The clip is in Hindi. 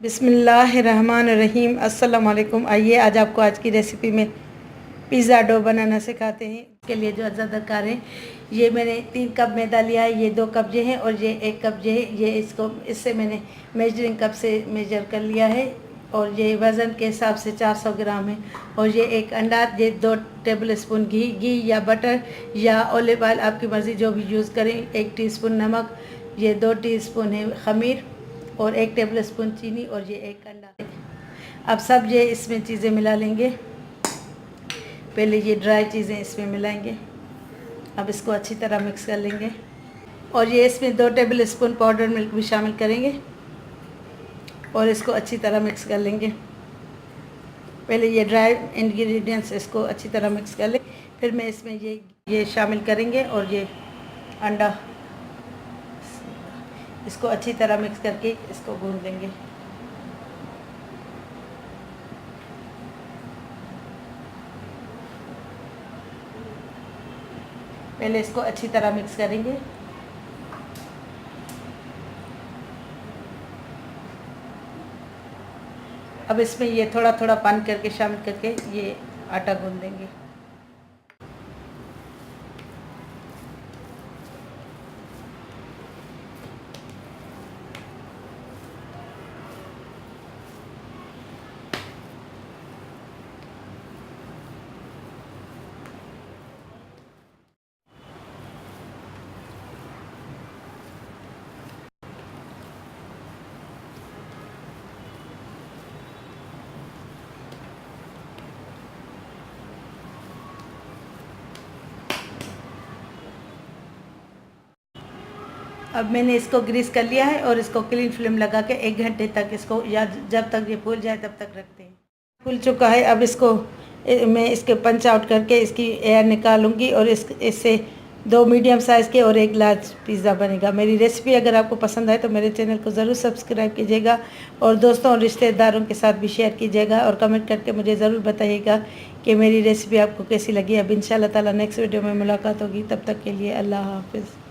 बिस्मिल्लाहिर्रहमानिर्रहीम। अस्सलाम वालेकुम। आइए आज आपको आज की रेसिपी में पिज़्ज़ा डो बनाना सिखाते हैं। इसके लिए जो अज़ा दरकार है, ये मैंने 3 कप मैदा लिया है, ये 2 कप ये है और ये 1 कप ये है। ये इससे मैंने मेजरिंग कप से मेजर कर लिया है और ये वज़न के हिसाब से 400 ग्राम है। और ये 1 अंडा, ये 2 टेबल स्पून घी या बटर या ऑलिव ऑयल, आपकी मर्ज़ी जो भी यूज़ करें। 1 टीस्पून नमक, ये 2 टीस्पून है खमीर और 1 टेबल स्पून चीनी और ये 1 अंडा। अब सब ये इसमें चीज़ें मिला लेंगे। पहले ये ड्राई चीज़ें इसमें मिलाएंगे। अब इसको अच्छी तरह मिक्स कर लेंगे और ये इसमें 2 टेबल स्पून पाउडर मिल्क भी शामिल करेंगे और इसको अच्छी तरह मिक्स कर लेंगे। पहले ये ड्राई इंग्रेडिएंट्स इसको अच्छी तरह मिक्स कर लें, फिर मैं इसमें ये शामिल करेंगे और ये अंडा, इसको अच्छी तरह मिक्स करके इसको गूंद लेंगे। पहले इसको अच्छी तरह मिक्स करेंगे। अब इसमें ये थोड़ा थोड़ा पानी करके शामिल करके ये आटा गूंद देंगे। अब मैंने इसको ग्रीस कर लिया है और इसको क्लीन फ्लेम लगा के 1 घंटे तक इसको, या जब तक ये फूल जाए तब तक रखते हैं। फूल चुका है। अब इसको मैं इसके पंच आउट करके इसकी एयर निकालूंगी और इससे 2 मीडियम साइज़ के और 1 लार्ज पिज़्ज़ा बनेगा। मेरी रेसिपी अगर आपको पसंद आए तो मेरे चैनल को ज़रूर सब्सक्राइब कीजिएगा और दोस्तों और रिश्तेदारों के साथ भी शेयर कीजिएगा और कमेंट करके मुझे ज़रूर बताइएगा कि मेरी रेसिपी आपको कैसी लगी। अब इंशाल्लाह ताला नेक्स्ट वीडियो में मुलाकात होगी। तब तक के लिए अल्लाह हाफ़िज़।